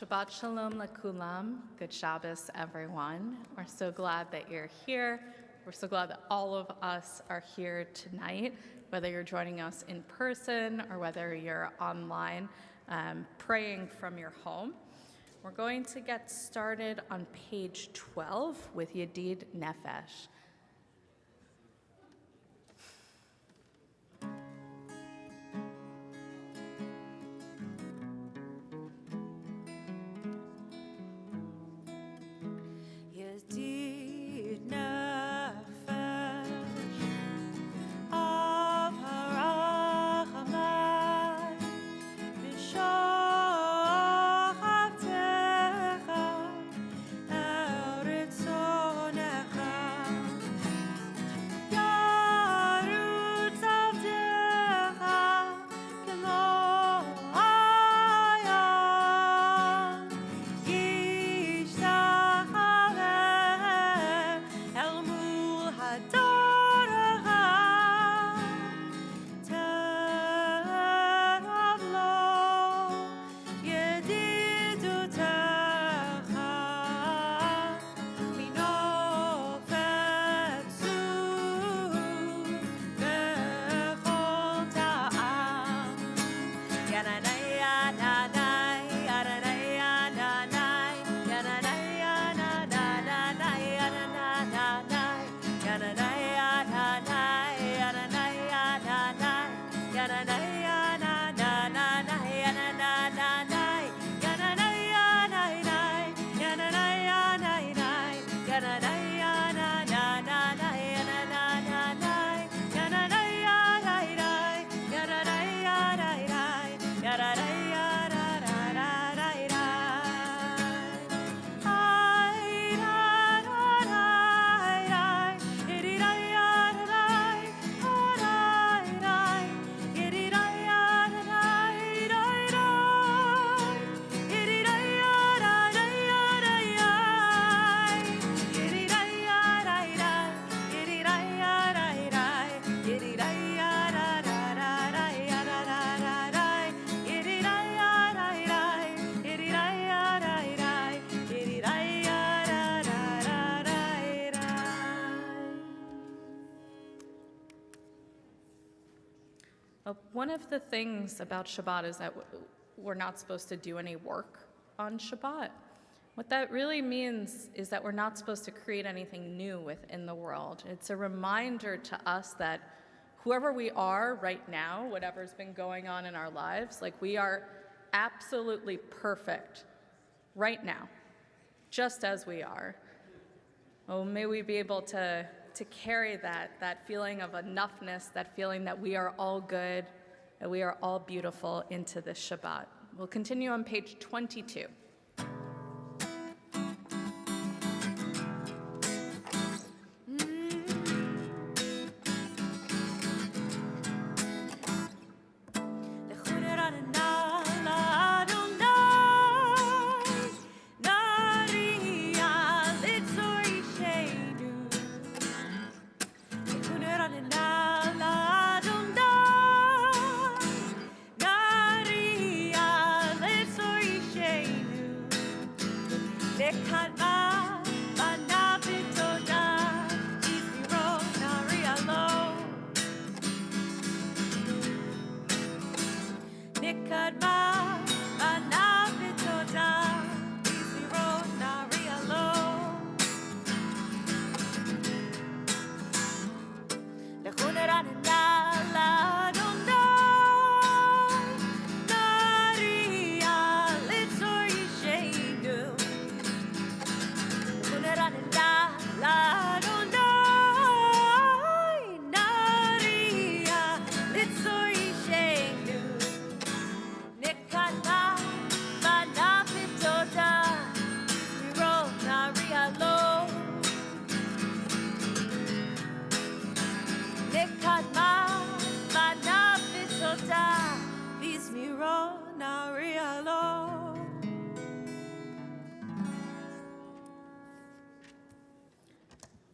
Shabbat Shalom Lakulam. Good Shabbos, everyone. We're so glad that you're here. We're so glad that all of us are here tonight, whether you're joining us in person or whether you're online, praying from your home. We're going to get started on page 12 with Yedid Nefesh. One of the things about Shabbat is that we're not supposed to do any work on Shabbat. What that really means is that we're not supposed to create anything new within the world. It's a reminder to us that whoever we are right now, whatever's been going on in our lives, like we are absolutely perfect right now, just as we are. Oh, may we be able to carry that feeling of enoughness, that feeling that we are all good, that we are all beautiful into this Shabbat. We'll continue on page 22.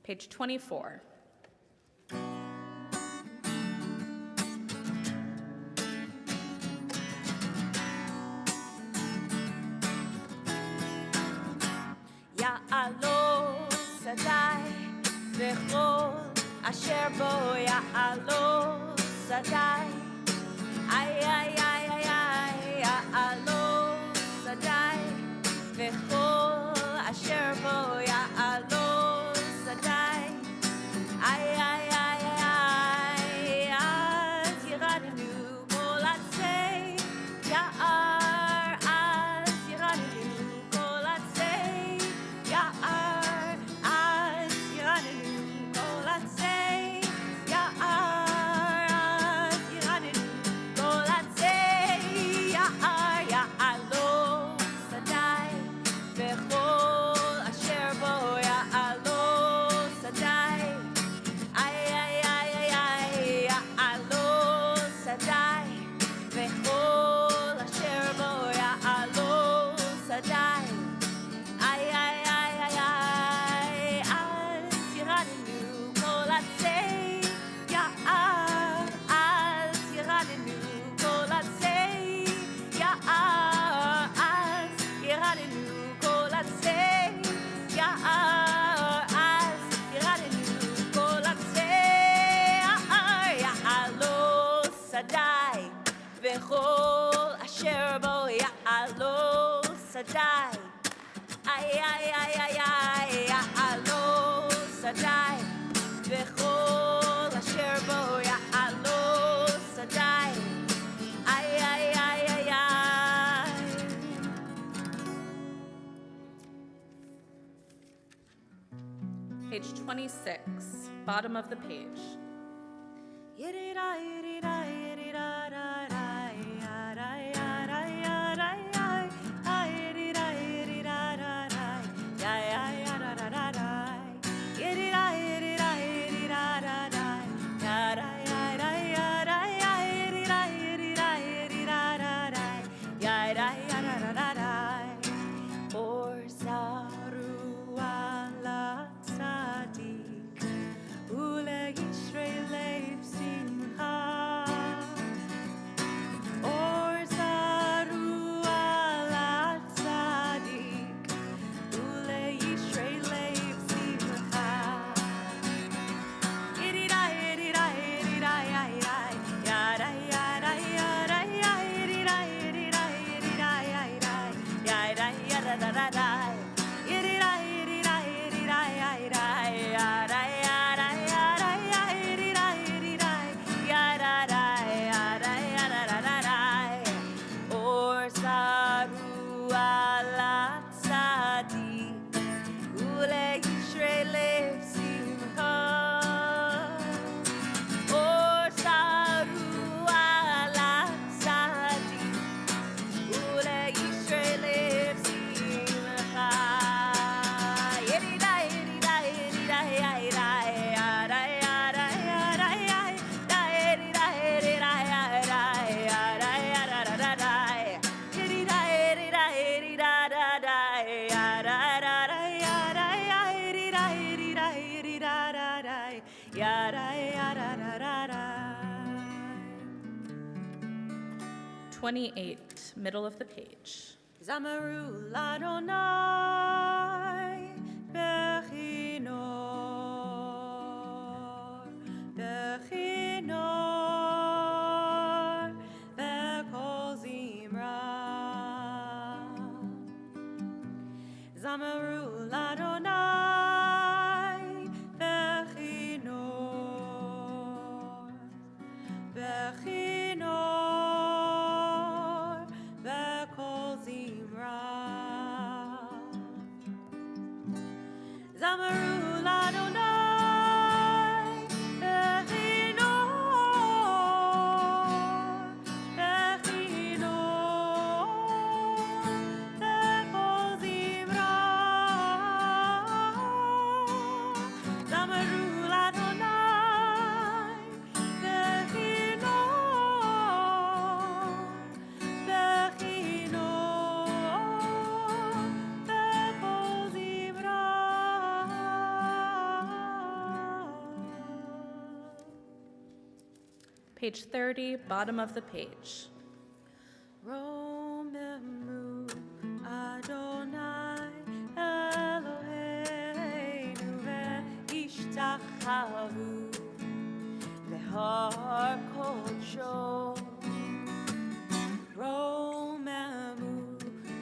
Page 24. יעלו שדי, וכל אשר בו יעלו שדי. איי איי איי איי איי יעלו שדי, וכל אשר בו יעלו שדי. איי איי איי איי אז ירדנו כל עצי יער, אז ירדנו כל עצי יער, אז ירדנו כל עצי יער, אז ירדנו כל עצי יער. יעלו שדי, וכל אשר בו יעלו שדי. איי איי איי איי יעלו שדי, וכל אשר בו יעלו שדי. איי איי איי איי אז ירדנו כל עצי יער, אז ירדנו כל עצי יער, אז ירדנו כל עצי יער, אז ירדנו כל עצי יער. יעלו שדי, וכל אשר בו יעלו שדי. איי איי איי איי איי יעלו שדי, וכל אשר בו יעלו שדי. איי איי איי איי איי. Page 26, bottom of the page. Or saru ala tzadik, ule Yisrael lev simcha. Or saru ala tzadik, ule Yisrael lev simcha. Yedida yedida yedida yedida yada yada yada yedida yedida yedida yada yada yada da da da. Yedida yedida yedida yada yada yada yada yedida yedida yada da yada yada da da da. Or saru ala tzadik, ule Yisrael lev simcha. Or saru ala tzadik, ule Yisrael lev simcha. Yedida yedida yedida yada yada yada yada yada yedida yedida yada yada yada da da da. Yedida yedida yedida da da yada da da yada yedida yedida yedida da da yada yada da da da. 28, middle of the page. Zamaru Ladonai Bechinor, Bechinor, Bekol Zimra. Zamaru Ladonai Bechinor, Bechinor, Bekol Zimra. Zamaru Ladonai Bechinor, Bechinor, Bekol Zimra. Zamaru Ladonai Bechinor, Bechinor, Bekol Zimra. Page 30, bottom of the page. Romemu Adonai Elohim havu lehar kocho Romemu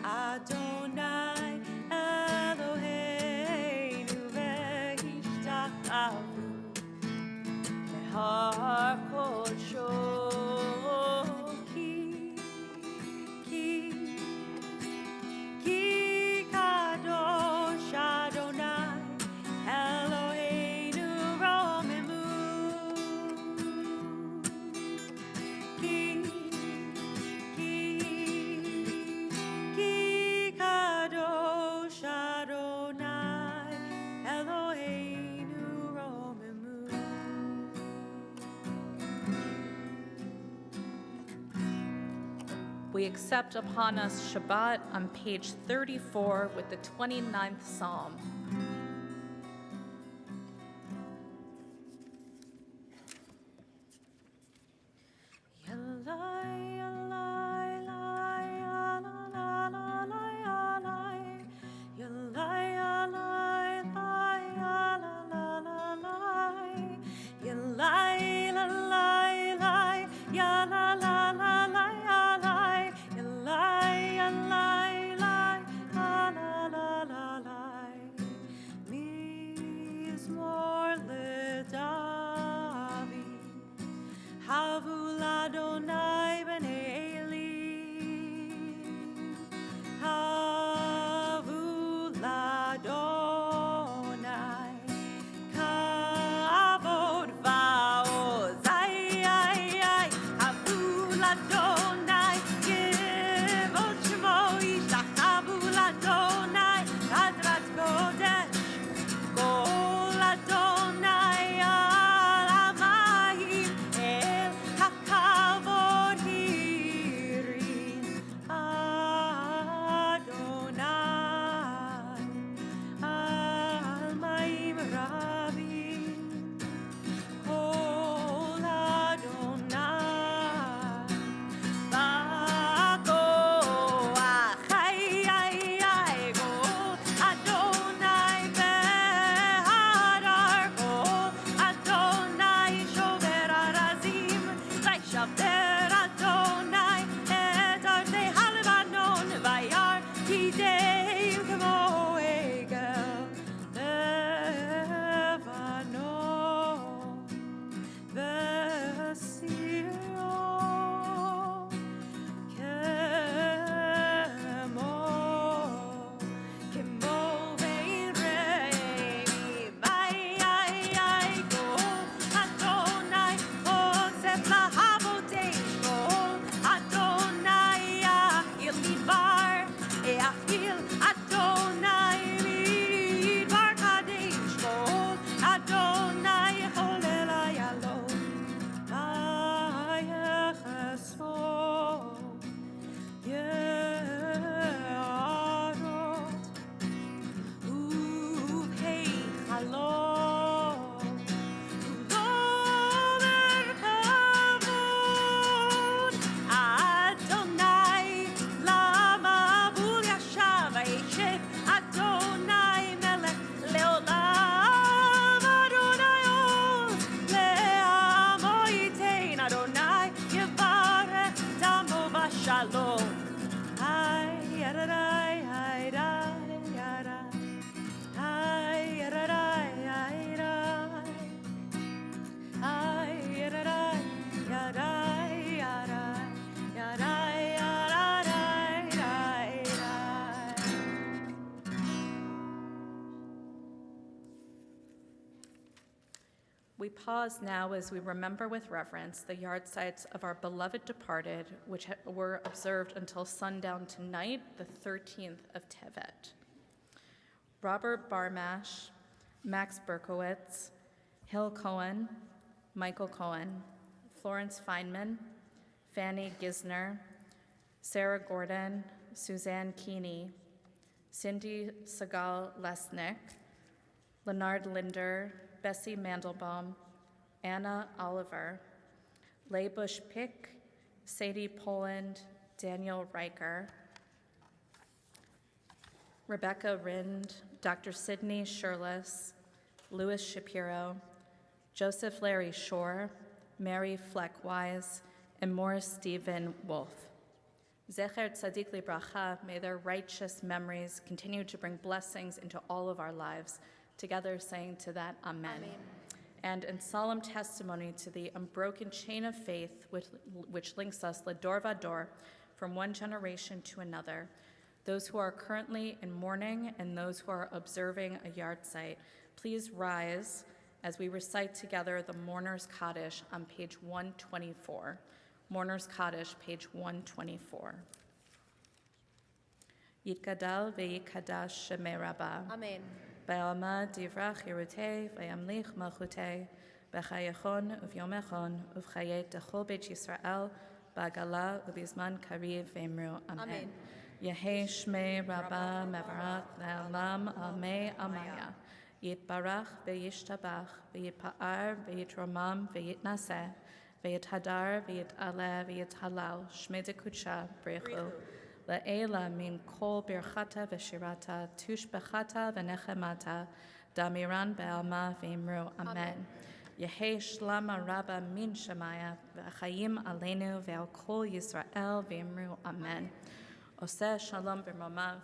Adonai Eloheinu ve'ishtachavu lehar kocho Ki kadosh Adonai Eloheinu romemu Ki kadosh Adonai Eloheinu romemu We accept upon us Shabbat on page 34 with the 29th Psalm. Havu l'Adonai b'nei Eli. Havu l'Adonai kavod va'oz. Havu l'Adonai kivod shmo yishtachavu l'Adonai kadrat kodesh. Kol Adonai al hamayim el hakavod hirin Adonai al mayim rabim Kol Adonai ba'koach Kol Adonai behadar Kol Adonai shover arazim Vayshaver Adonai et artei halebanon Vayar tideim k'mo egel Lebanon Vesiro Kemo ve'irei Kol Adonai osef lahabotesh Kol Adonai yachil midbar Yachil Adonai midbar kadesh Kol Adonai cholel ayalon Vayecheso Ye'arot ובהיכלו לא מרכבות אדוני למבול ישב וישב אדוני מלך לעולם אדוני עוז לעמו ייתן אדוני יברך דמו בשלום היי ידעי היי ידעי Ay, yadarai, ay, yadarai, yadai, yadai, yadai, yadai, yadai. We pause now as we remember with reverence the yard sites of our beloved departed, which were observed until sundown tonight, the 13th of Tevet. Robert Barmash, Max Berkowitz, Hill Cohen, Michael Cohen, Florence Feynman, Fanny Gisner, Sarah Gordon, Suzanne Keeney, Cindy Segal Lesnick, Leonard Linder, Bessie Mandelbaum, Anna Oliver, Leigh Bush Pick, Sadie Poland, Daniel Riker, Rebecca Rind, Dr. Sidney Shirless, Louis Shapiro, Joseph Larry Shore, Mary Fleck Wise, and Morris Stephen Wolfe. Zecher Tzadik Libracha, may their righteous memories continue to bring blessings into all of our lives, together saying to that, Amen. Amen. And in solemn testimony to the unbroken chain of faith which links us Lador Vador from one generation to another, those who are currently in mourning and those who are observing a yahrzeit, please rise as we recite together the Mourner's Kaddish on page 124. Mourner's Kaddish, page 124. Yitgadal ve'yikadash shemei Rabbah. Amen. Ba'alma divrach yerutei v'yamlich malchutei b'chayachon uvyomechon uv'chayet dechol beit Yisrael ba'gala ubizman kariv v'emru. Amen. Yehei shmei Rabbah mevarach le'alam amei amaya. Yitbarach ve'yishtabach ve'yitpa'ar ve'yitromam ve'yitnaseh ve'yithadar ve'yit'aleh ve'yithalal shmei dekucha brechu. La'ela min kol birchata v'shirata tushbechata v'nechemata damiran be'alma v'imru. Amen. Yehei shlama rabba min shemaya v'chayim aleinu ve'al kol Yisrael v'imru. Amen. Oseh shalom b'romav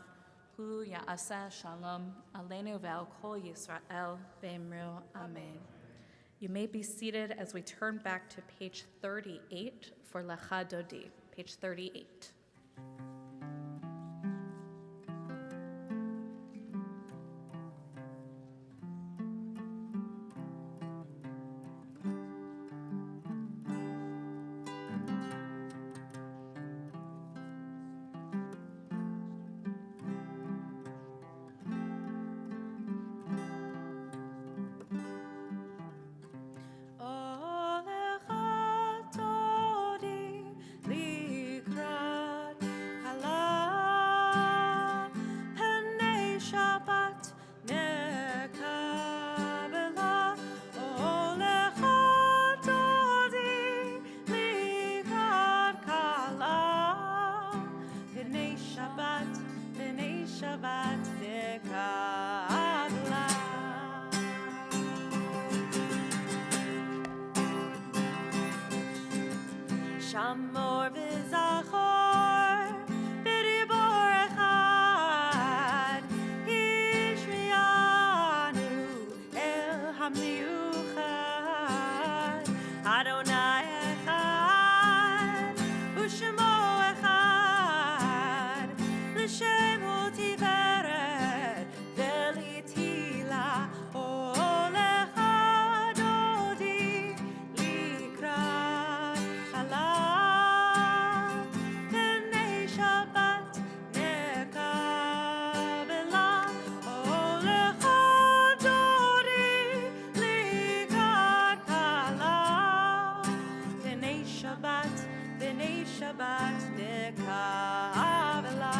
hu ya'aseh shalom aleinu ve'al kol Yisrael v'imru. Amen. You may be seated as we turn back to page 38 for Lecha Dodi. Page 38. Shamor v'zachor b'dibor echad Hishrianu el hamiyuchad Adonai echad u'shemo echad l'shem hu tiferet v'litila Olecha Dodi likrat Halah B'nei Shabbat nekabela Olecha Dodi likrat Halah B'nei Shabbat nekabela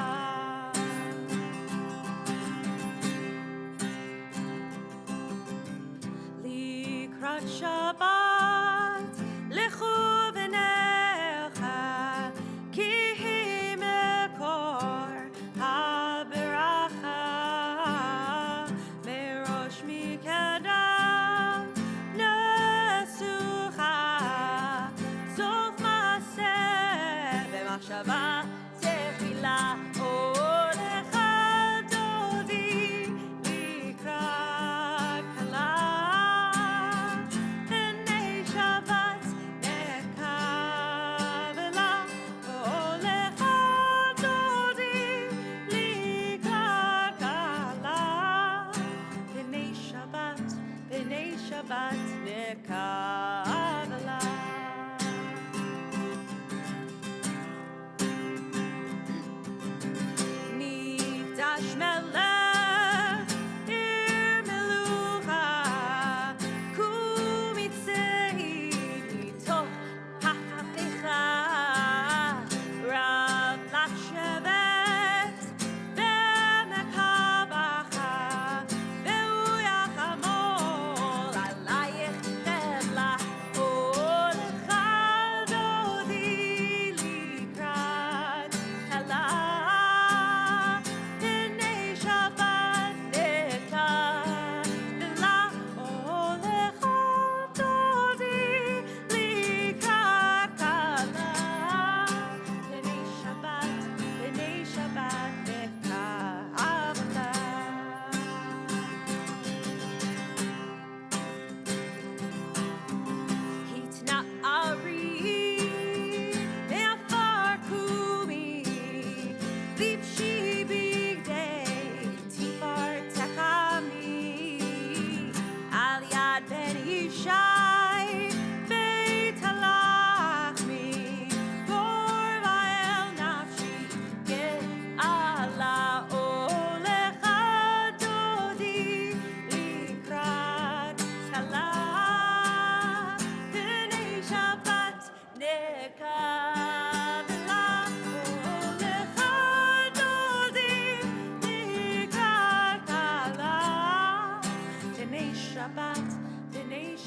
Likrat Shabbat lechu v'necha ki hi mekor haberacha merosh mikadam nesucha sof maseh v'machshava tefila olecha dodi likrat kala B'nei Shabbat nekabela Olecha Dodi likrat kala B'nei Shabbat nekabela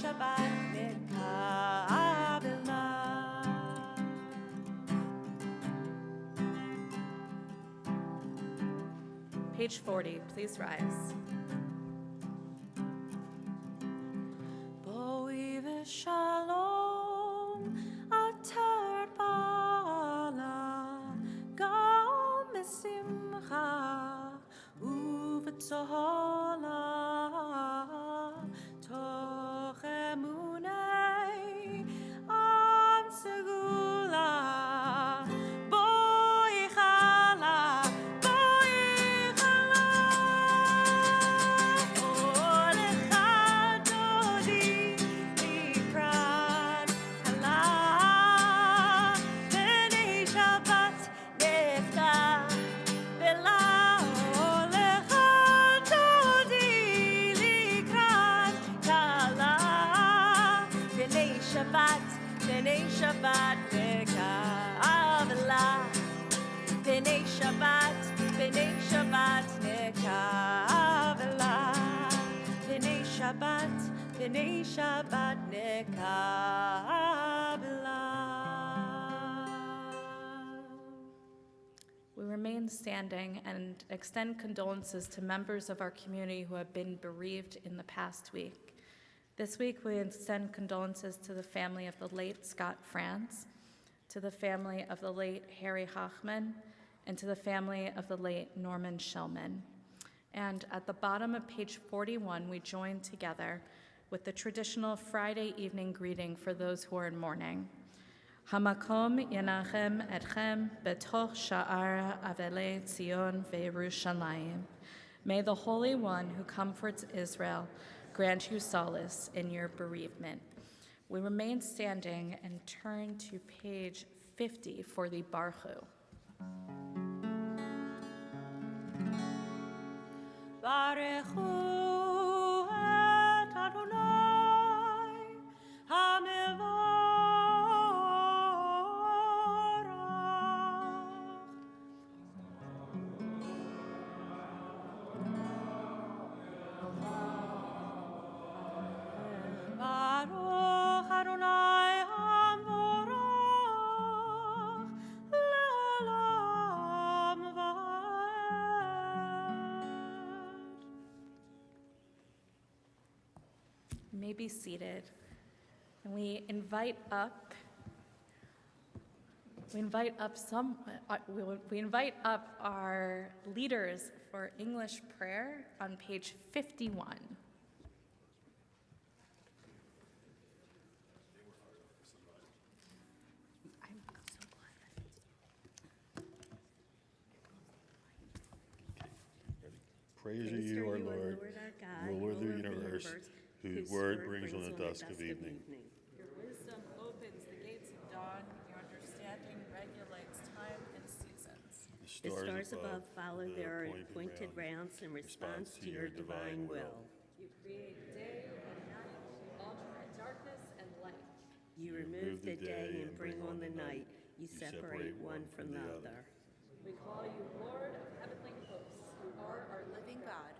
Shabbat Mekabela. Page 40, please rise. Boi v'shalom atar bala gal mesimcha u'v'tzola toch emunei am segula boi chala Shabbat Mekabela. B'nei Shabbat Mekabela. B'nei Shabbat Mekabela. We remain standing and extend condolences to members of our community who have been bereaved in the past week. This week, we extend condolences to the family of the late Scott Franz, to the family of the late Harry Hochman, and to the family of the late Norman Shellman. And at the bottom of page 41, we join together with the traditional Friday evening greeting for those who are in mourning. Hamakom yanachem etchem betoch sha'ar avelei Tzion ve'Yerushalayim. May the Holy One who comforts Israel grant you solace in your bereavement. We remain standing and turn to page 50 for the Barchu. Barechu et Adonai HaMevorach. Baruch Adonai HaMevorach le'olam va'ed. You may be seated. And we invite up our leaders for English prayer on page 51. Praise are you, our Lord, ruler of the universe, whose word brings on the dusk of evening. Your wisdom opens the gates of dawn. Your understanding regulates time and seasons. The stars above follow their appointed rounds in response to your divine will. You create day and night. You alternate darkness and light. You remove the day and bring on the night. You separate one from the other. We call you Lord of heavenly hosts. You are our living God.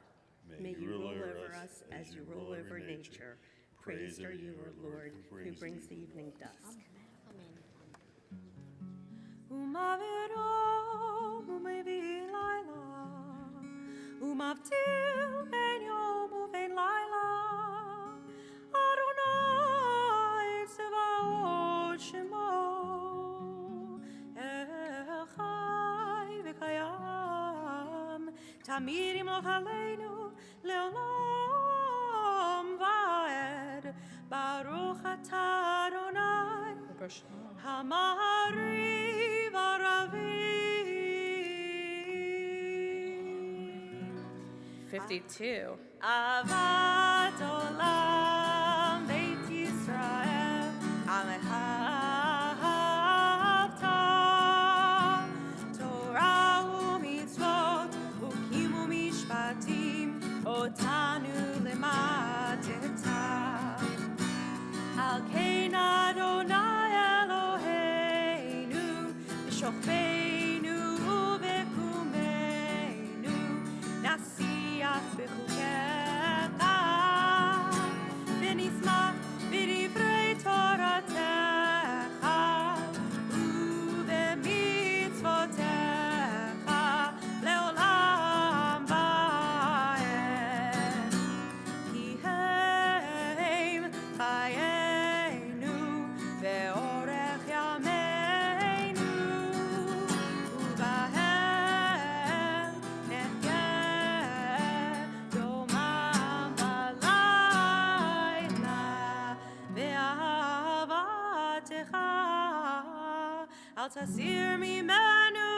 May you rule over us as you rule over nature. Praised are you, our Lord, who brings the evening dusk. Umavirom umevi laila, umavtil ben yom uven laila, Adonai tzevaot shemo, Echai v'kayam, Tamid yimloch aleinu leolam va'ed, Baruch atah Adonai, Hamari v'aravi. 52. Avat olam Beit Yisrael Amehavta Torah u'mitzvot Ukim u'mishpatim Otanu lemateta Al kein Adonai Eloheinu בשוכבנו ובקומנו, נשיח בחוקיך, ונשמח בדברי תורתך, ובמצוותיך לעולם ועד. כי הם חיינו ואורך ימינו, ובהם נחיה יומם ולילה באהבתך. אל תסיר ממנו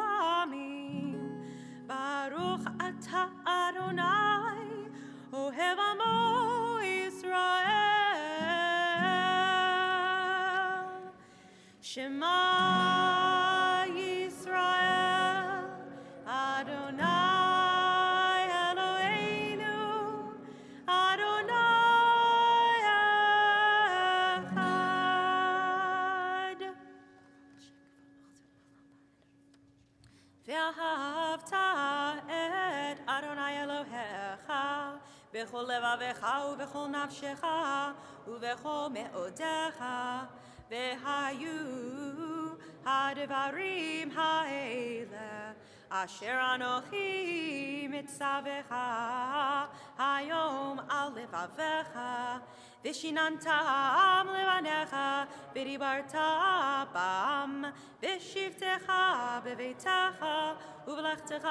לעולמים. ברוך אתה אדוני, אוהב עמו ישראל. שמע ישראל, אדוני אלוהינו, אדוני אחד. ואהבת את אדוני אלוהיך בכל לבבך ובכל נפשך ובכל מאודיך, והיו הדברים האלה אשר אנוכי מצווך היום על לבביך, ושיננתם לבניך ודיברת בם בשבתך בביתך ובלכתך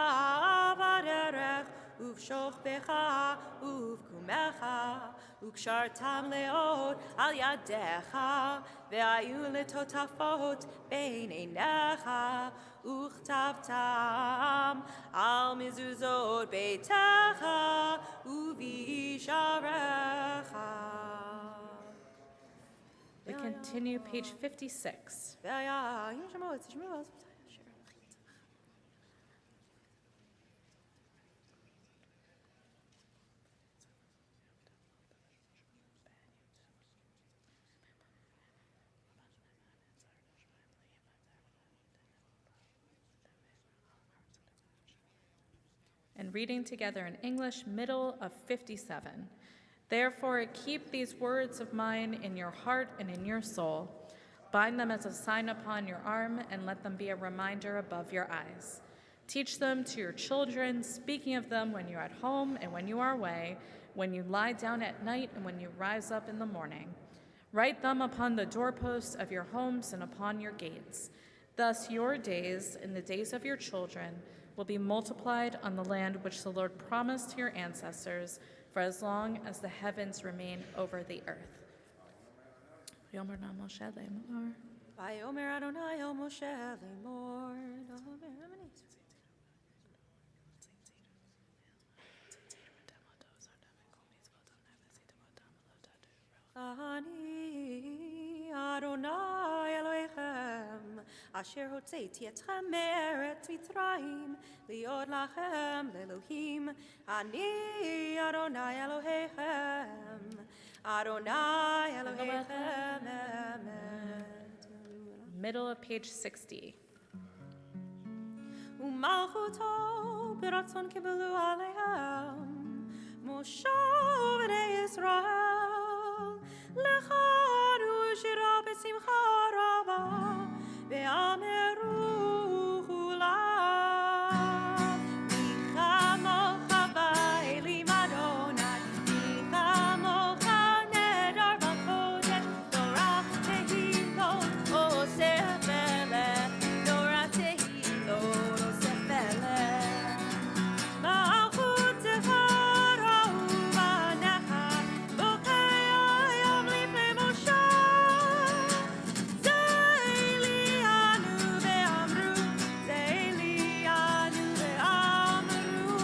בדרך ובשוכבך ובקומך, וקשרתם לאות על ידיך, והיו לטוטפות בין עיניך, וכתבתם על מזוזות ביתך ובשעריך. We continue page 56. And reading together in English, middle of 57. Therefore, keep these words of mine in your heart and in your soul. Bind them as a sign upon your arm, and let them be a reminder above your eyes. Teach them to your children, speaking of them when you're at home and when you are away, when you lie down at night and when you rise up in the morning. Write them upon the doorposts of your homes and upon your gates. Thus your days and the days of your children will be multiplied on the land which the Lord promised to your ancestors for as long as the heavens remain over the earth. Yomer na Moshe lemor. Vayomer Adonai el Moshe lemor. Ani Adonai Elohechem, asher hotzeiti etchem me'eretz Mitzrayim, liod lachem le'Elohim. Ani Adonai Elohechem, Adonai Elohechem, emet. Middle of page 60. ומלכותו ברצון קיבלו עליהם, משה בני ישראל, לכנו שירה בשמחה רבה, ואמרו כולם, מי כמוך באלים אדוני, מי כמוך נדר בקודש, תורה תהילות אוסף מלך, תורה תהילות אוסף מלך. מלכותך ראו בניך, בוקר יום לפני משה. זה אלינו ואמרו, זה אלינו ואמרו,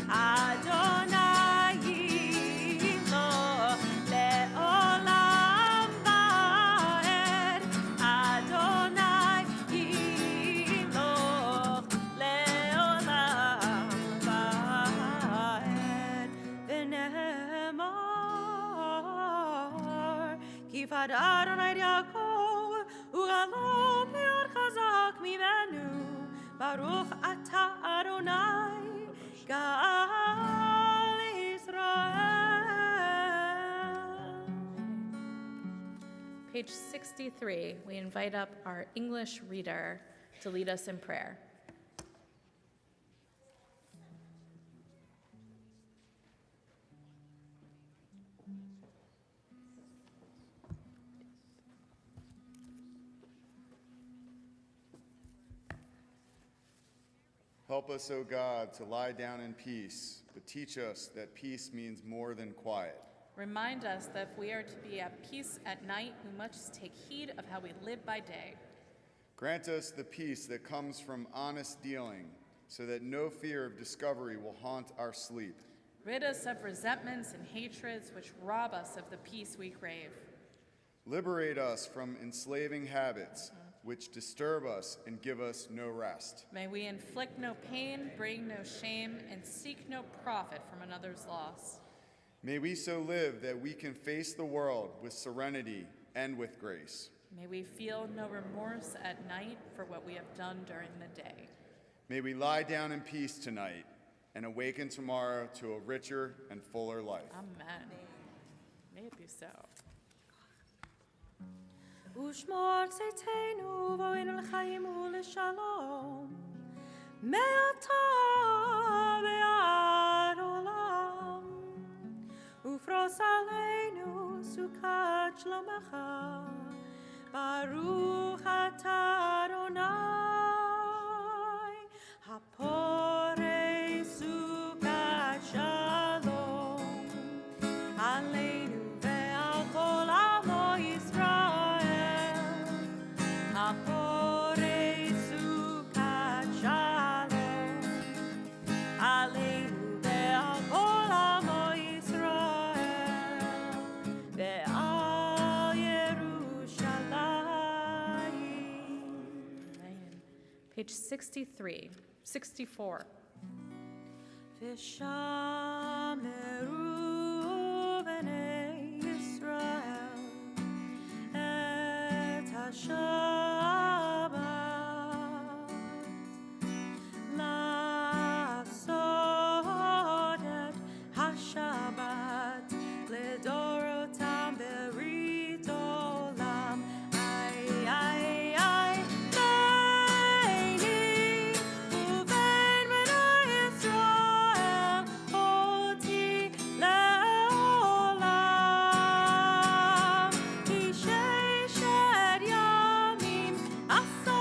אדוני ימלוך לעולם ועד, אדוני ימלוך לעולם ועד. ונאמר, כי פדה אדוני את יעקב וגלום מאוד חזק ממנו, ברוך אתה אדוני, גאל ישראל. Page 63, we invite up our English reader to lead us in prayer. Help us, O God, to lie down in peace, but teach us that peace means more than quiet. Remind us that if we are to be at peace at night, we must take heed of how we live by day. Grant us the peace that comes from honest dealing, so that no fear of discovery will haunt our sleep. Rid us of resentments and hatreds which rob us of the peace we crave. Liberate us from enslaving habits, which disturb us and give us no rest. May we inflict no pain, bring no shame, and seek no profit from another's loss. May we so live that we can face the world with serenity and with grace. May we feel no remorse at night for what we have done during the day. May we lie down in peace tonight and awaken tomorrow to a richer and fuller life. Amen. May it be so. ושמור צאתנו בואנו לחיים ולשלום מעתה ועד עולם ופרוס עלינו סוכת שלומך ברוך אתה אדוני הפורש סוכת שלום עלינו ועל כל עמו ישראל הפורש סוכת שלום עלינו ועל כל עמו ישראל ועל ירושלים. Amen. Page 63, 64. ושמרו בני ישראל את השבת לעשות את השבת לדורותם ברית עולם. איי איי איי ביני ובין בני ישראל אותי לעולם כי ששת ימים עשה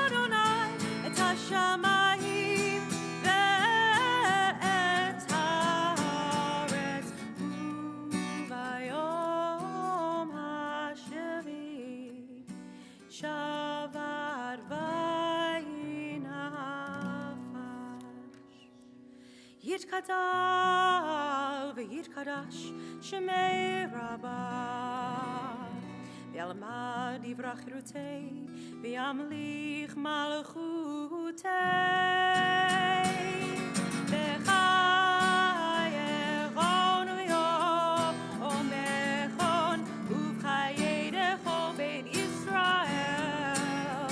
אדוני את השמיים ואת הארץ וביום השביעי שבת וינפש. יתגדל ויתקדש שמי רבה וילמד יברח חירותי וימליך מלכותי בחייכון ויום ומכון ובחיי דכל בית ישראל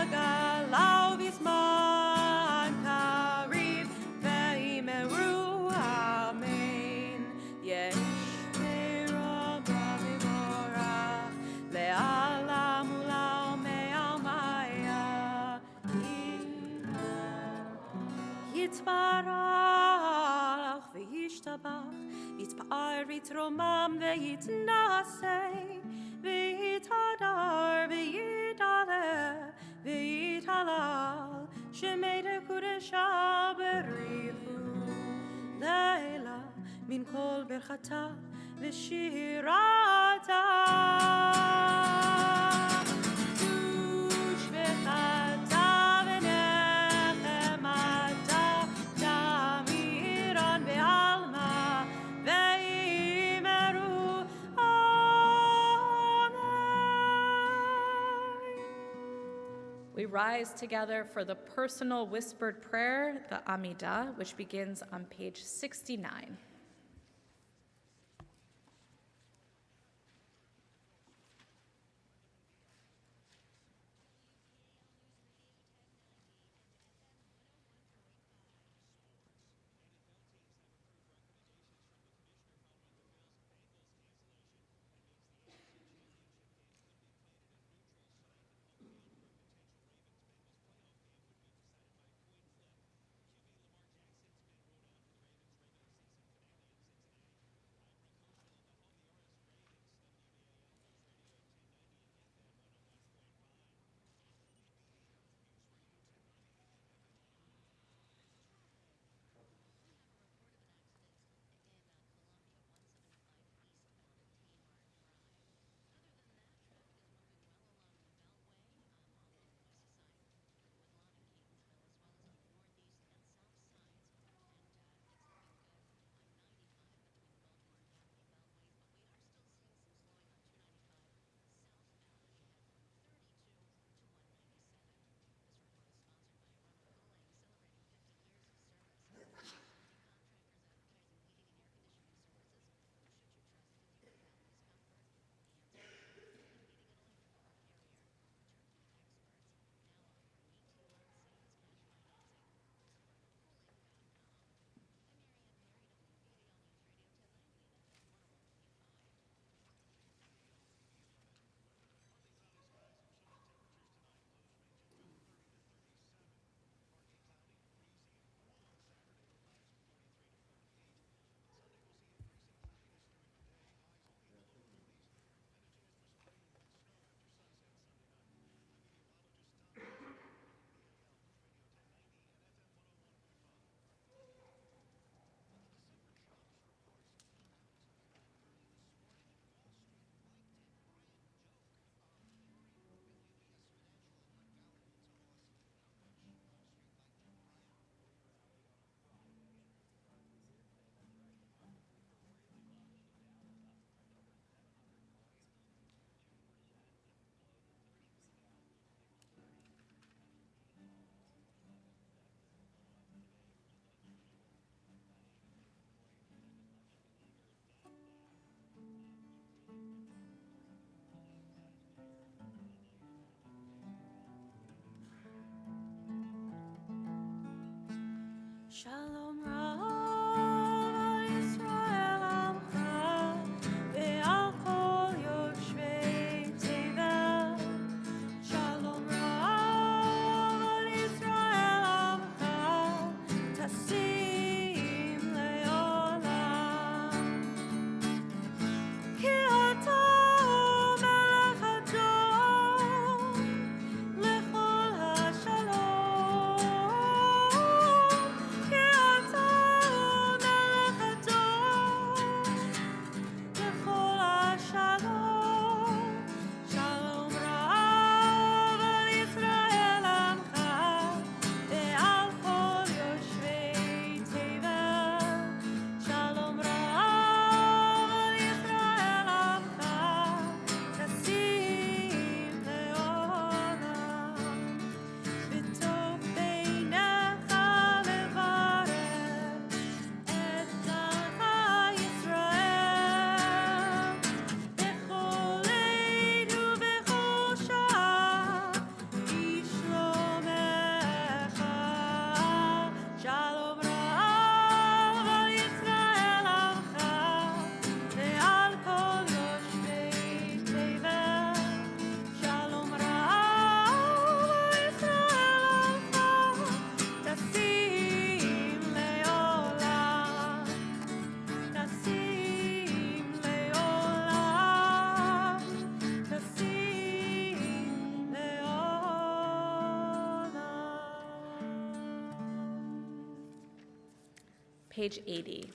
בגלה ובזמן קריב ואמרו אמן. יש מרבה מבורך לעולם ולעולמי יתברך וישתבח יתפאר ויתרומם ויתנשא ויתהדר ויתעלה ויתהלל שמי דקודשה בריחו לילה מן כל ברכתה ושירתה ושבחתה ונחמתה תמירן בעלמה ואמרו אמן. We rise together for the personal whispered prayer, the Amidah, which begins on page 69. Shalom Rab Yisrael Amcha Ve'al Kol Yoshvei Tevel. Shalom Rab Yisrael Amcha Tasim Le'olam. Ki Ata Melech Hador Lechol HaShalom. Ki Ata Melech Hador Lechol HaShalom. Shalom Rav al Yisrael Amcha Ve'al Kol Yoshvei Tevel. Shalom Rav al Yisrael Amcha Tasim Le'olam. V'tov beinecha levarech et Zalcha Yisrael. Bechol leid ubechol shah yishlomecha. Shalom Rav al Yisrael Amcha Ve'al Kol Yoshvei Tevel. Shalom Rav al Yisrael Amcha Tasim Le'olam. Tasim Le'olam. Tasim Le'olam. Page 80.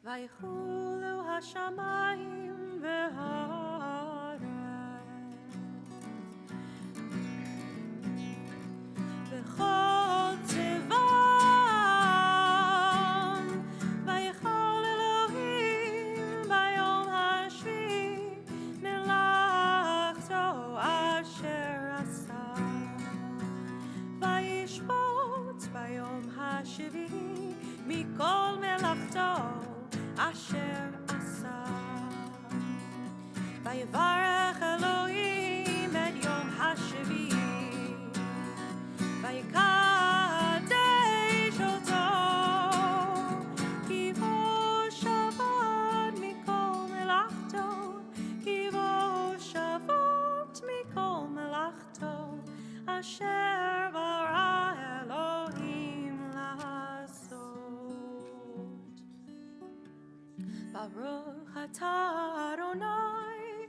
ויחולו השמיים והארץ וכל צבאם. ויכל אלוהים ביום השביעי מלאכתו אשר עשה. וישפוט ביום השביעי מכל מלאכתו אשר עשה. ויברך אלוהים את יום השביעי ויקדש אותו כי בו שבת מכל מלאכתו. כי בו שבת מכל מלאכתו אשר ברא אלוהים לעשות. ברוך אתה אדוני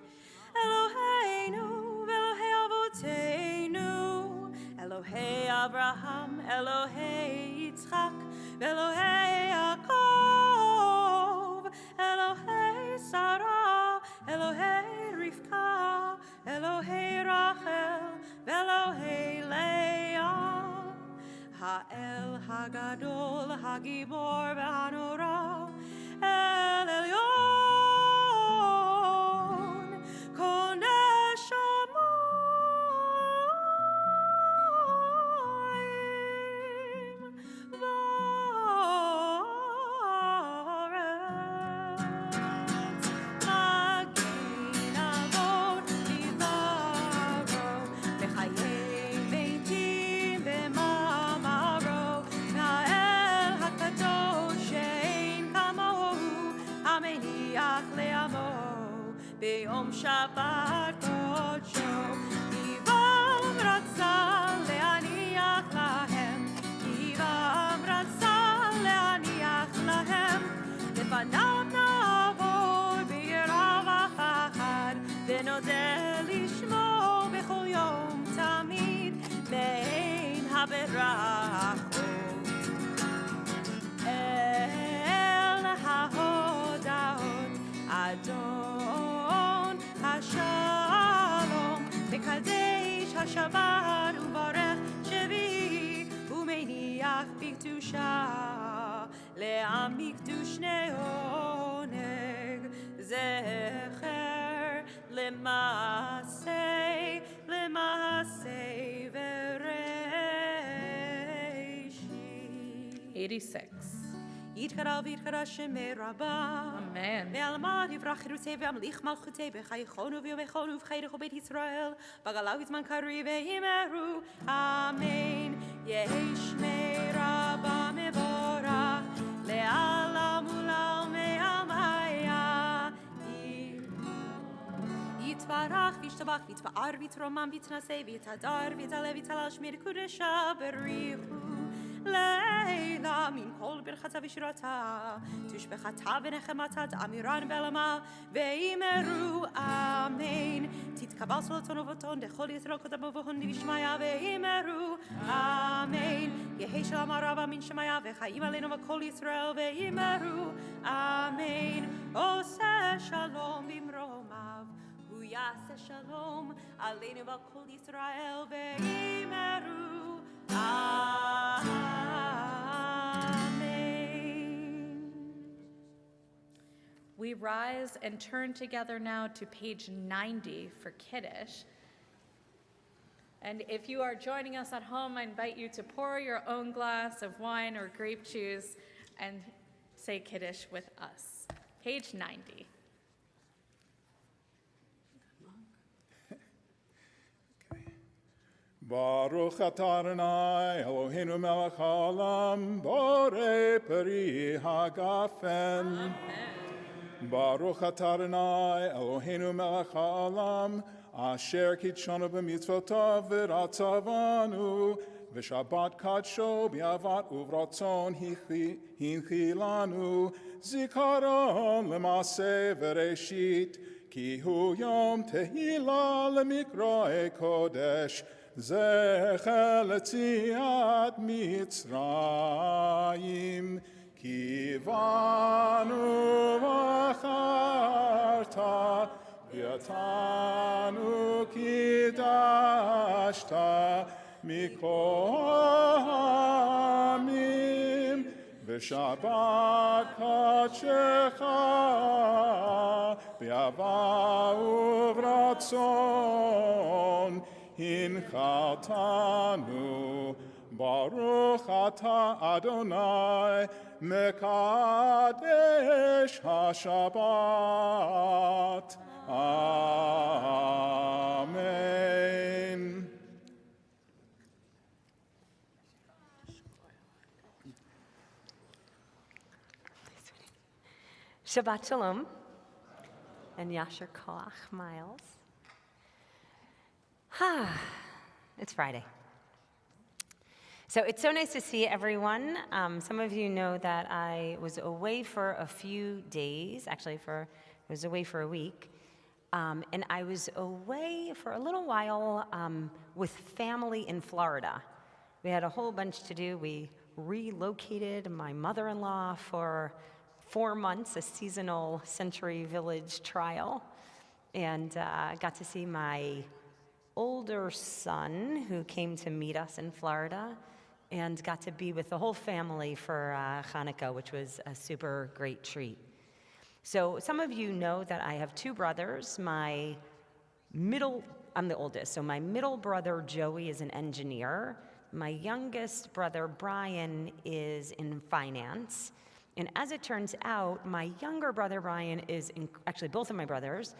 אלוהינו ואלוהי אבותינו, אלוהי אברהם, אלוהי יצחק ואלוהי יעקב, אלוהי שרה, אלוהי רבקה, אלוהי רחל ואלוהי לאה. האל הגדול, הגיבור והנורא, אל עליון, קונה שמיים וארץ. מגן אבות לדברו, בחיי מתים במאמרו. האל הקדוש שאין כמוהו, המניח לעמו ביום שבת קודשו. איבם רצה להניח להם, איבם רצה להניח להם. לפניו נעבור ביראה ופחד, ונודה לשמו בכל יום תמיד בין הברכות. אל ההודעות אדון השלום, מקדש השבת וברך שביעי, ומניח בקדושה לעמי קדוש נעונג. זכר למעשה וראשית. 86. יתקרא ויתקרא שמי רבה. Amen. ועלמא יברח חירוצי והמליך מלכותי בחייכון וביומכון ובחייך ובית ישראל בגלה וזמן קריב וימרו אמן. יהי שמי רבה מבורך לעלם ולעלמי עלמיה. יתברך וישתבח ויתפאר ויתרומם ויתנשא ויתהדר ויתעלה ויתעלה שמיר קודשה בריחו לילה מן כל ברכתה ושירתה תשבחתה ונחמתה תאמירן בעלמה ואמרו אמן. תתקבל סולתון ובתון דכל יתרו קודם ובהון וישמעיה ואמרו אמן. יהי שלום הרבה מן שמעיה וחיים עלינו וכל ישראל ואמרו אמן. עושה שלום במרומיו הוא יעשה שלום עלינו וכל ישראל ואמרו Amen. We rise and turn together now to page 90 for Kiddush. And if you are joining us at home, I invite you to pour your own glass of wine or grape juice and say Kiddush with us. Page 90. Baruch atah Adonai Eloheinu melech haolam borei peri hagafen. Baruch atah Adonai Eloheinu melech haolam asher kitshanu b'mitzvotav v'ratzavanu v'shabbat kadsho b'avat uvratzon hinchilanu zikaron l'maseh v'reshit ki hu yom tehila l'mikra'e kodesh זכר ליציאת מצרים, כי באנו בחרת, ויתנו קידשת מכל העמים, ושבת קדשך באהבה וברצון. הנחתנו, ברוך אתה אדוני, מקדש השבת. אמן. Shabbat Shalom and Yasher Koach Miles. It's Friday. So it's so nice to see everyone. Some of you know that I was away for a few days, I was away for a week. And I was away for a little while with family in Florida. We had a whole bunch to do. We relocated my mother-in-law for 4 months, a seasonal Century Village trial, and got to see my older son who came to meet us in Florida and got to be with the whole family for Hanukkah, which was a super great treat. So some of you know that I have 2 brothers. I'm the oldest, so my middle brother Joey is an engineer. My youngest brother Brian is in finance. And as it turns out, my younger brother Brian actually both of my brothers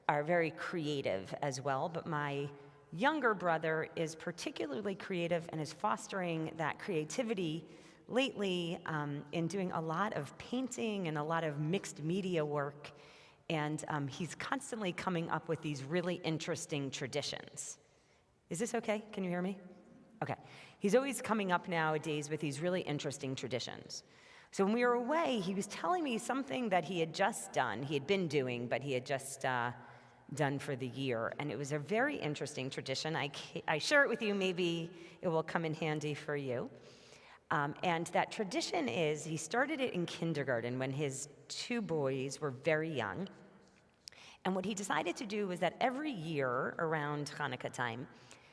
are very creative as well, but my younger brother is particularly creative and is fostering that creativity lately in doing a lot of painting and a lot of mixed media work. And he's constantly coming up with these really interesting traditions. Is this okay? Can you hear me? Okay. He's always coming up nowadays with these really interesting traditions. So when we were away, he was telling me something that he had just done. He had been doing, but he had just done for the year. And it was a very interesting tradition. I share it with you. Maybe it will come in handy for you. And that tradition is, he started it in kindergarten when his 2 boys were very young. And what he decided to do was that every year around Hanukkah time,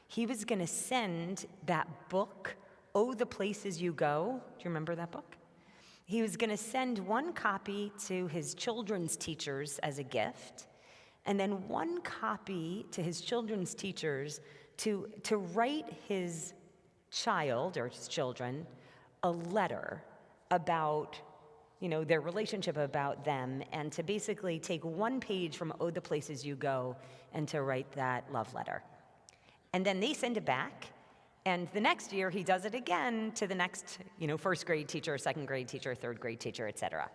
he was going to send that book, Oh, the Places You Go. Do you remember that book? He was going to send 1 copy to his children's teachers as a gift, and then 1 copy to his children's teachers to write his child or his children a letter about their relationship about them, and to basically take one page from Oh, the Places You Go and to write that love letter. And then they send it back, and the next year he does it again to the next, first grade teacher, second grade teacher, third grade teacher, etc.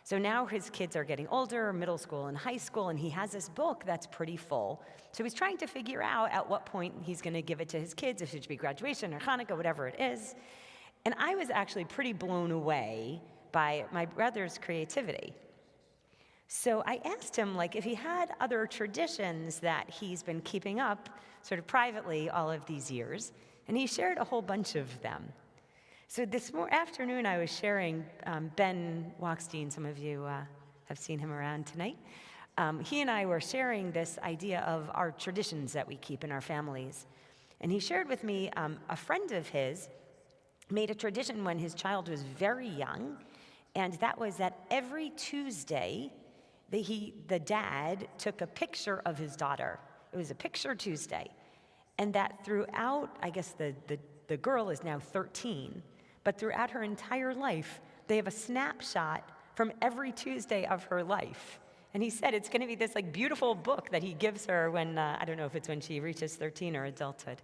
So now his kids are getting older, middle school and high school, and he has this book that's pretty full. So he's trying to figure out at what point he's going to give it to his kids, if it should be graduation or Hanukkah, whatever it is. And I was actually pretty blown away by my brother's creativity. So I asked him, if he had other traditions that he's been keeping up sort of privately all of these years, and he shared a whole bunch of them. So this afternoon I was sharing, Ben Wachstein, some of you have seen him around tonight. He and I were sharing this idea of our traditions that we keep in our families. And he shared with me a friend of his made a tradition when his child was very young, and that was that every Tuesday, the dad took a picture of his daughter. It was a picture Tuesday. And that throughout, I guess the girl is now 13, but throughout her entire life, they have a snapshot from every Tuesday of her life. And he said it's going to be this beautiful book that he gives her when, I don't know if it's when she reaches 13 or adulthood.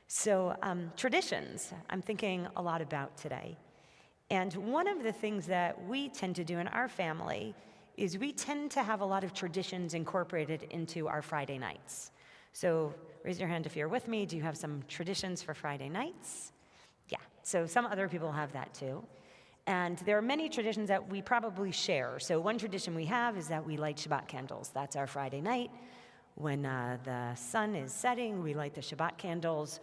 So traditions, I'm thinking a lot about today. And one of the things that we tend to do in our family is we tend to have a lot of traditions incorporated into our Friday nights. So raise your hand if you're with me. Do you have some traditions for Friday nights? Yeah, so some other people have that too. And there are many traditions that we probably share. So one tradition we have is that we light Shabbat candles. That's our Friday night. When the sun is setting, we light the Shabbat candles.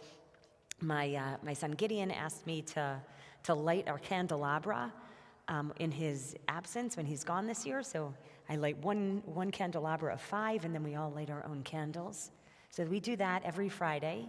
My son Gideon asked me to light our candelabra in his absence when he's gone this year. So I light one candelabra of 5, and then we all light our own candles. So we do that every Friday.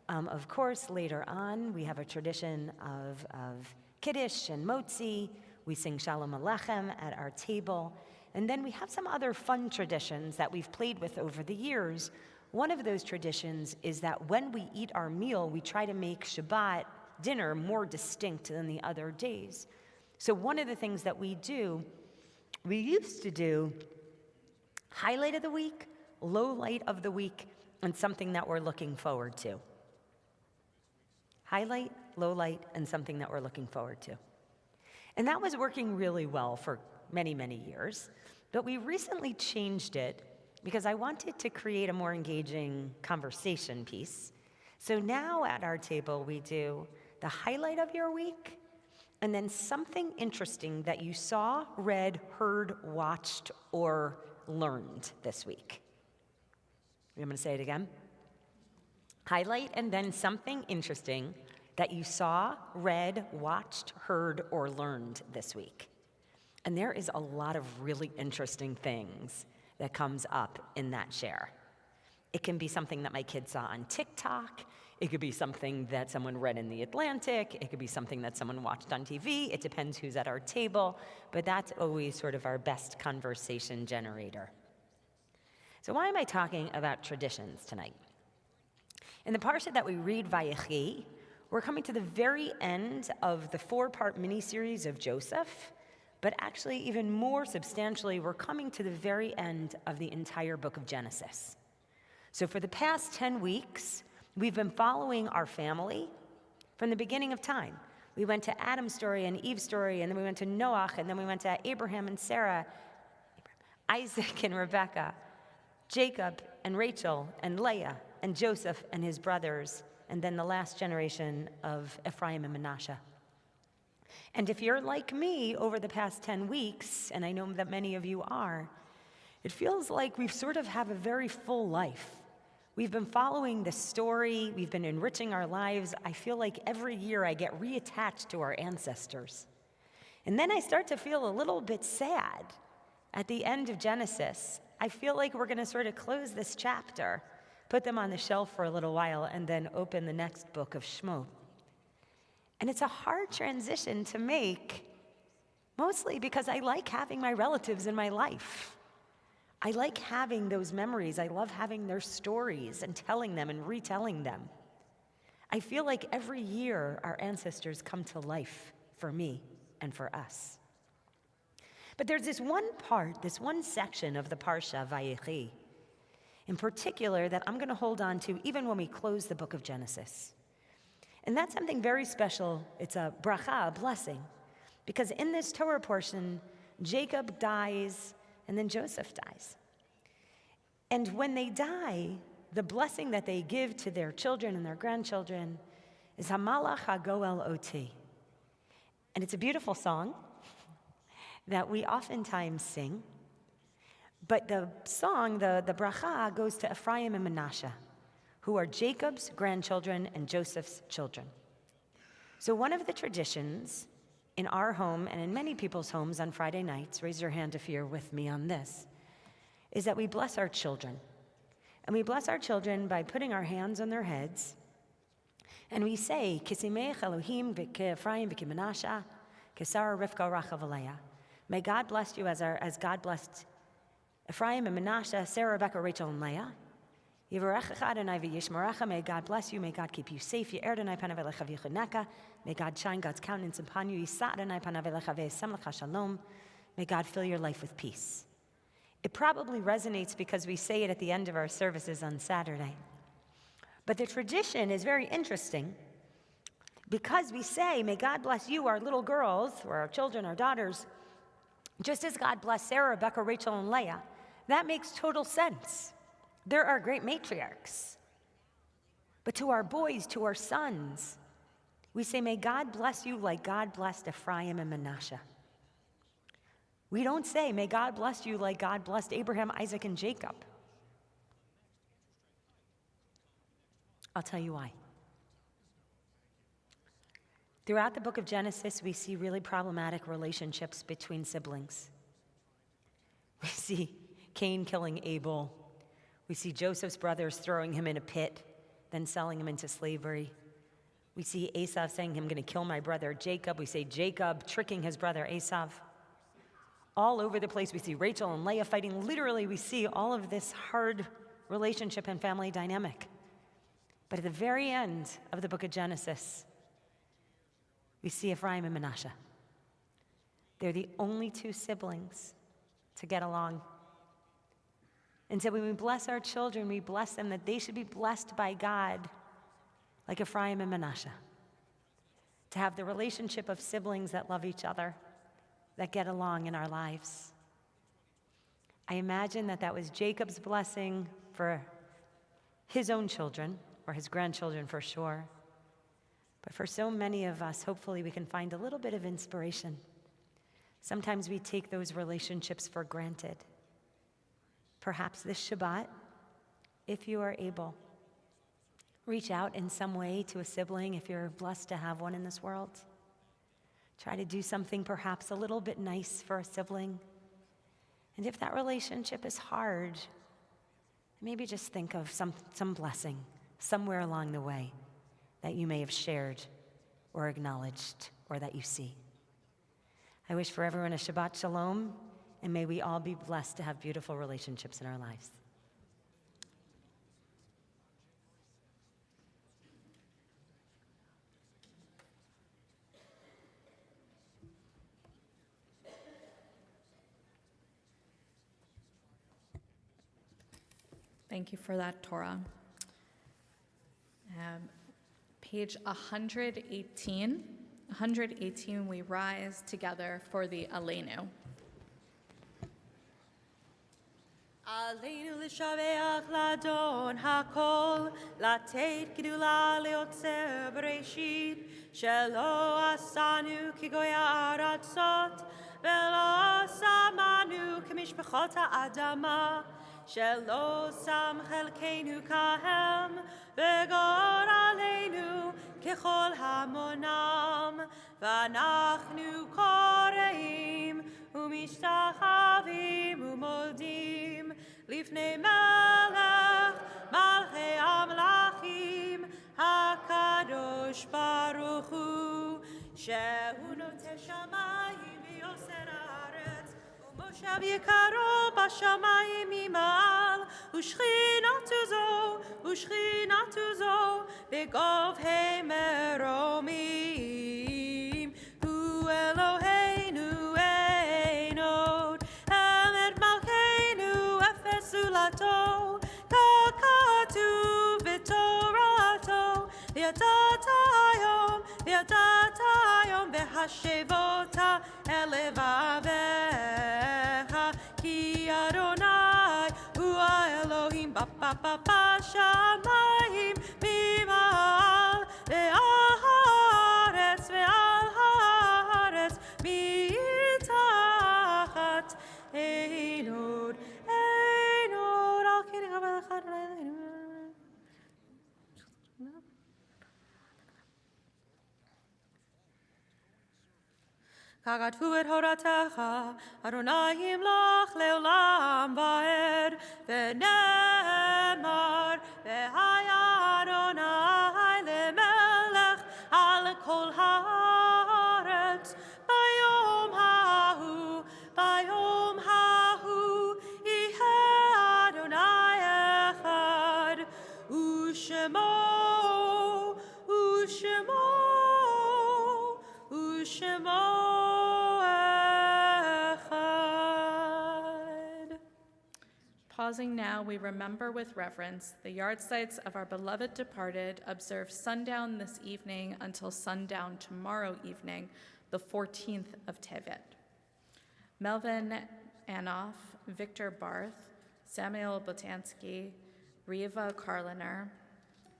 Of course, later on, we have a tradition of Kiddush and Motzi. We sing Shalom Aleichem at our table. And then we have some other fun traditions that we've played with over the years. One of those traditions is that when we eat our meal, we try to make Shabbat dinner more distinct than the other days. So one of the things that we used to do highlight of the week, low light of the week, and something that we're looking forward to. Highlight, low light, and something that we're looking forward to. And that was working really well for many, many years. But we recently changed it because I wanted to create a more engaging conversation piece. So now at our table, we do the highlight of your week, and then something interesting that you saw, read, heard, watched, or learned this week. I'm going to say it again. Highlight, and then something interesting that you saw, read, watched, heard, or learned this week. And there is a lot of really interesting things that comes up in that share. It can be something that my kids saw on TikTok. It could be something that someone read in The Atlantic. It could be something that someone watched on TV. It depends who's at our table, but that's always sort of our best conversation generator. So why am I talking about traditions tonight? In the parsha that we read, Vayechi, we're coming to the very end of the 4-part mini-series of Joseph, but actually even more substantially, we're coming to the very end of the entire book of Genesis. So for the past 10 weeks, we've been following our family from the beginning of time. We went to Adam's story and Eve's story, and then we went to Noach, and then we went to Abraham and Sarah, Isaac and Rebekah, Jacob and Rachel and Leah and Joseph and his brothers, and then the last generation of Ephraim and Manasseh. And if you're like me over the past 10 weeks, and I know that many of you are, it feels like we sort of have a very full life. We've been following the story, we've been enriching our lives. I feel like every year I get reattached to our ancestors. And then I start to feel a little bit sad. At the end of Genesis, I feel like we're going to sort of close this chapter, put them on the shelf for a little while, and then open the next book of Shemot. And it's a hard transition to make, mostly because I like having my relatives in my life. I like having those memories. I love having their stories and telling them and retelling them. I feel like every year our ancestors come to life for me and for us. But there's this one part, this one section of the Parsha, Vayechi, in particular that I'm going to hold on to even when we close the book of Genesis. And that's something very special. It's a bracha, a blessing, because in this Torah portion, Jacob dies and then Joseph dies. And when they die, the blessing that they give to their children and their grandchildren is Hamalach HaGoel Oti. And it's a beautiful song that we oftentimes sing. But the song, the bracha, goes to Ephraim and Manasseh, who are Jacob's grandchildren and Joseph's children. So one of the traditions in our home and in many people's homes on Friday nights, raise your hand if you're with me on this, is that we bless our children. And we bless our children by putting our hands on their heads, and we say, Kisimech Elohim v'Ephraim v'Manasseh, Kesara Rivka Rachav Aleah. May God bless you as God blessed Ephraim and Manasseh, Sarah, Rebecca, Rachel, and Leah. Yivarechecha Adonai v'yishmerecha. May God bless you. May God keep you safe. Ye'er Adonai panav elecha v'yichuneka. May God shine God's countenance upon you. Yisa Adonai panav elecha v'yasem lecha shalom. May God fill your life with peace. It probably resonates because we say it at the end of our services on Saturday. But the tradition is very interesting because we say, may God bless you, our little girls, or our children, our daughters, just as God blessed Sarah, Rebecca, Rachel, and Leah. That makes total sense. They're our great matriarchs. But to our boys, to our sons, we say, may God bless you like God blessed Ephraim and Manasseh. We don't say, may God bless you like God blessed Abraham, Isaac, and Jacob. I'll tell you why. Throughout the book of Genesis, we see really problematic relationships between siblings. We see Cain killing Abel. We see Joseph's brothers throwing him in a pit, then selling him into slavery. We see Esau saying, I'm going to kill my brother Jacob. We see Jacob tricking his brother Esau. All over the place, we see Rachel and Leah fighting. Literally, we see all of this hard relationship and family dynamic. But at the very end of the book of Genesis, we see Ephraim and Manasseh. They're the only two siblings to get along. And so when we bless our children, we bless them that they should be blessed by God like Ephraim and Manasseh. To have the relationship of siblings that love each other, that get along in our lives. I imagine that was Jacob's blessing for his own children, or his grandchildren for sure. But for so many of us, hopefully we can find a little bit of inspiration. Sometimes we take those relationships for granted. Perhaps this Shabbat, if you are able, reach out in some way to a sibling if you're blessed to have one in this world. Try to do something perhaps a little bit nice for a sibling. And if that relationship is hard, maybe just think of some blessing somewhere along the way that you may have shared or acknowledged or that you see. I wish for everyone a Shabbat Shalom, and may we all be blessed to have beautiful relationships in our lives. Thank you for that, Torah. Page 118. 118, we rise together for the Aleinu. עלינו לשבח לאדון הכל, לתת גדולה ליוצר בראשית, שלא עשנו כגוי הארצות, ולא שמנו כמשפחות האדמה, שלא שם חלקנו כהם, וגורלנו ככל המונם, ואנחנו קוראים ומשתחווים ומודים לפני מלך מלכי המלכים הקדוש ברוך הוא, שהוא נוטה שמיים ויוסר הארץ, ומושב יקרו בשמיים ממעל, ושכינתו זו בגובהי מרומים, הוא אלוהינו אינו והשבותה אל לבביך, כי אדוני הוא האלוהים בשמיים ממעל והארץ ועל הארץ מתחת. אין עוד, על כן יאמר לך אדוני. ככתבו את הורתך, אדוני ימלוך לעולם ועד, ונאמר, והיה אדוני למלך על כל הארץ. ביום ההוא, ביום ההוא, יהיה אדוני אחד, ושמו, ושמו, ושמו Pausing now, we remember with reverence the yard sites of our beloved departed, observe sundown this evening until sundown tomorrow evening, the 14th of Tevet. Melvin Anoff, Victor Barth, Samuel Botansky, Riva Carliner,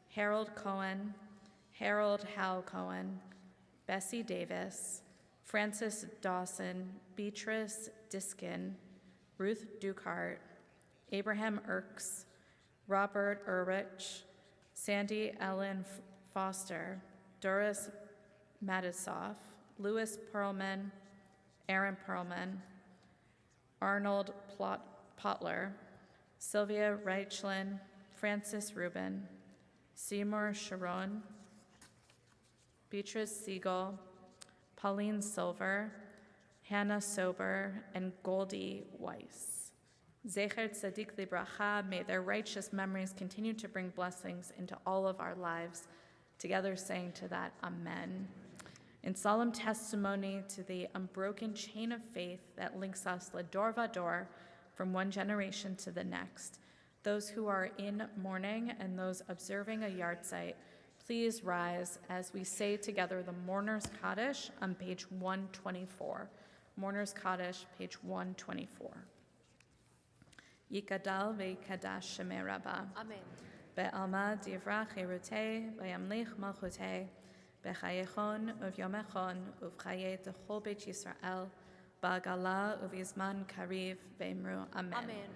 Harold Cohen, Harold Hal Cohen, Bessie Davis, Francis Dawson, Beatrice Diskin, Ruth Dukart, Abraham Erks, Robert Urwich, Sandy Ellen Foster, Doris Matisoff, Louis Perlman, Aaron Perlman, Arnold Potler, Sylvia Reichlin, Francis Rubin, Seymour Sharon, Beatrice Siegel, Pauline Silver, Hannah Sober, and Goldie Weiss. Zecher Tzadik Libracha, may their righteous memories continue to bring blessings into all of our lives. Together saying to that, Amen. In solemn testimony to the unbroken chain of faith that links us Lador Vador from one generation to the next, those who are in mourning and those observing a yard site, please rise as we say together the Mourner's Kaddish on page 124. Mourner's Kaddish, page 124. Yikadal ve'ikadash shemei Rabbah. Amen. Be'alma divrach cherutei, ve'yamlich malchutei, be'chayechon uvyomechon uvchaye techol beit Yisrael, ba'gala uvizman kariv ve'imru Amen. Amen.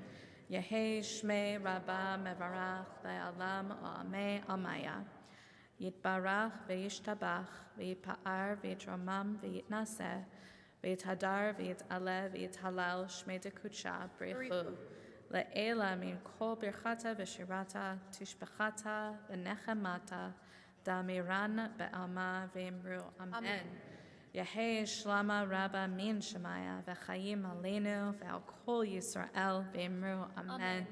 Yehei shmei Rabbah mevarach ve'alam o'amei amaya. Yitbarach ve'yishtabach ve'yipa'ar ve'yitromam ve'yitnaseh ve'yithadar ve'yit'aleh ve'yithalal shmei dekutsha b'richu. Le'ela min kol birchata v'shirata tishbechata v'nechemata damiran be'alma ve'imru Amen. Yehei shlama Rabba min shemaya v'chayim aleinu ve'al kol Yisrael ve'imru Amen.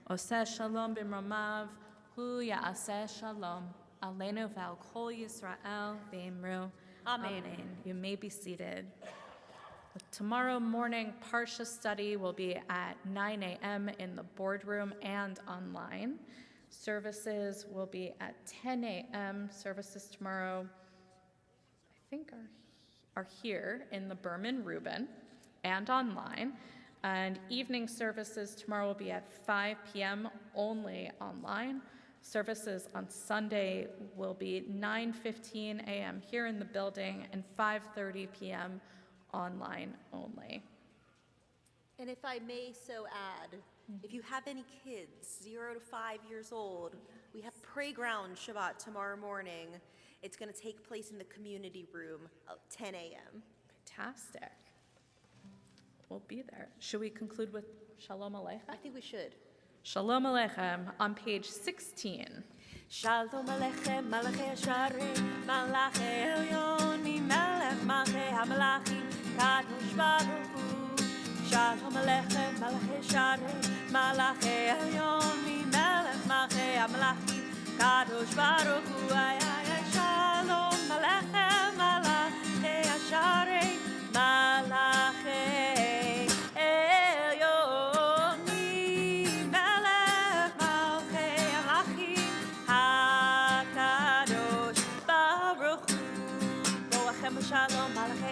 Oseh shalom b'mromav hu ya'aseh shalom aleinu ve'al kol Yisrael ve'imru Amen. You may be seated. Tomorrow morning, Parsha study will be at 9 a.m. in the boardroom and online. Services will be at 10 a.m. Services tomorrow, I think, are here in the Berman Reuben and online. And evening services tomorrow will be at 5 p.m. only online. Services on Sunday will be 9:15 a.m. here in the building and 5:30 p.m. online only. And if I may so add, if you have any kids, 0 to 5 years old, we have Playground Shabbat tomorrow morning. It's going to take place in the community room at 10 a.m. Fantastic. We'll be there. Should we conclude with Shalom Aleichem? I think we should. Shalom Aleichem on page 16. Shalom Aleichem, Malachei Hasharim, Malachei Elyon, Melech Malchei HaMelachim, Kadosh Baruch Hu. Shalom Aleichem, Malachei Hasharim, Malachei Elyon, Melech Malchei HaMelachim, Kadosh Baruch Hu. Ay, ay, ay, Shalom Aleichem, Malachei Hasharim, Malachei Elyon, Melech Malchei HaMelachim, HaKadosh Baruch Hu. Boachem Shalom, Malachei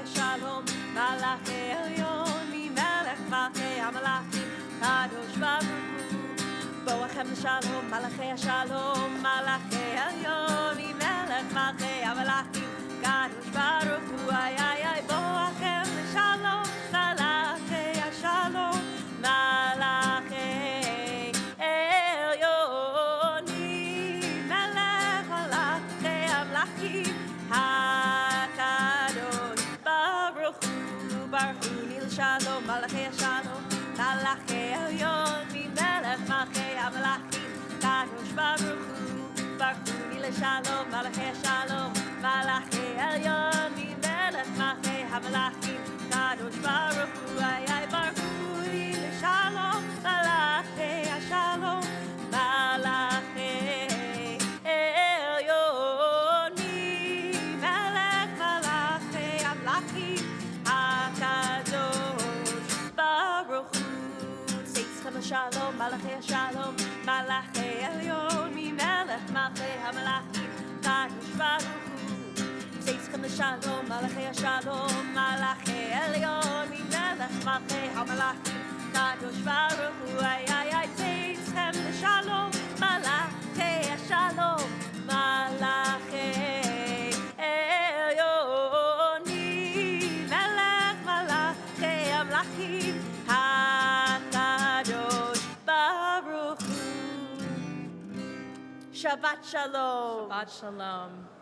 המלאכים, קדוש ברוך הוא. בואו לכם לשלום, מלאכי השלום, מלאכי העליון, מלך מלכי המלאכים, קדוש ברוך הוא. איי איי איי, בואו לכם לשלום, מלאכי השלום, מלאכי העליון, מלך מלאכי המלאכים, הקדוש ברוך הוא. ברכוני לשלום, מלאכי השלום, מלאכי העליון, ממלך מלכי המלאכים, קדוש ברוך הוא. ברכוני לשלום, מלאכי השלום, מלאכי העליון, ממלך מלכי המלאכים, קדוש ברוך הוא. איי איי, ברכוני לשלום, מלאכי השלום, מלאכי העליון, ממלך מלכי המלאכים, הקדוש ברוך הוא. צאצכם לשלום, מלאכי השלום, מלאכי העליון, ממלך מלכי המלאכים, קדוש ברוך הוא. צאצכם לשלום, מלאכי השלום, מלאכי העליון, ממלך מלכי המלאכים, קדוש ברוך הוא. איי איי איי, צאצכם לשלום, מלאכי השלום, מלאכי העליון, ממלך מלכי המלאכים, הקדוש ברוך הוא. שבת שלום. Shabbat shalom.